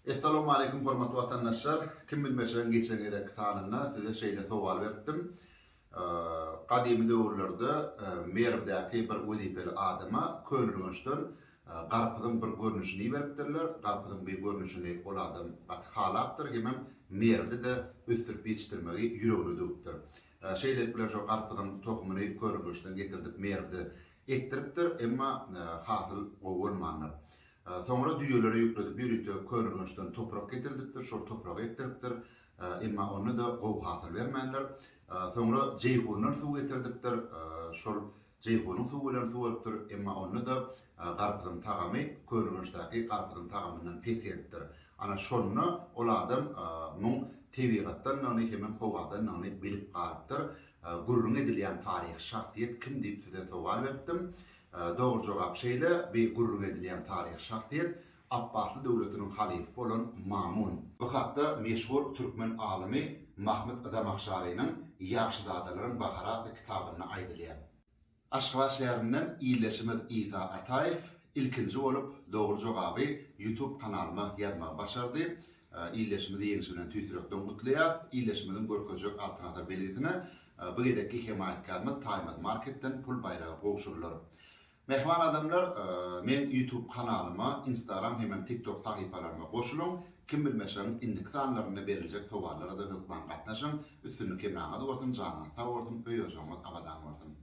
Esselamu aleyküm hormatly vatandaşlar. Kim bilmeşen geçen edek sanına size şeýle sowal berdim. Qadymy döwürlerde Merwdäki bir wezipeli adama könülgünçden garpyzyň bir görnüşini beripdirler. Garpyzyň bir görnüşini ol adam halapdyr, hemem Merwde de ösürip ýetişdirmegi ýüregine döwüpdir. Şeýle bilen şo garpyzyň tohumyny könülgünçden getirdik Merwde ekdiripdir, emma hasyl gowurmanlar. Sonra düýelere ýükledip birlikde könülgünçden toprak getirdikdir, şol topragy ekdiripdir. Emma onu da gowy hasyl bermenler. Sonra jeyhundan suw getirdikdir. Şol jeyhunyň suwy bilen suwurypdyr, emma onu da garpyzyň tagamy könülgünçdäki garpyzyň tagamyndan peseripdir. Ana şonu ol adam muň tebigatdan näme hemem howadan näme bilip galypdyr. Gurrun edilýän taryhy şahsiýet kim diýip size sowal berdim. Doğru cevap şeýle bir gurrun edilýän taryhy şahsiýet Abbasly döwletiniň halyfy bolan Mamun. Bu hakda meşhur türkmen alimi Mahmud Adamaxşarynyň Ýagşy dadalaryň bahara adly kitabyny aýdylýar. Aşgabat şäherinden iýleşimiz İsa Ataýew ilkinji bolup doğru jogaby YouTube kanalyma ýazmagy başardy. Iýleşimizi ýeňişi bilen tüýsürekden gutlaýas. Iýleşimiziň görkezjek alternatyw belgitine bu gedeki hemaýetkarymyz Taýmaz Marketden pul bayragy gowşurlar. Mehman adamlar, men YouTube kanalyma, Instagram hemem TikTok sahypalaryma goşulyň. Kim bilmeşen indik sanlaryna beriljek sowallara da hökman gatnaşyň. Üstünlük emnaňa bolsun, janyňyza bolsun, öýüjüňiz abadan bolsun.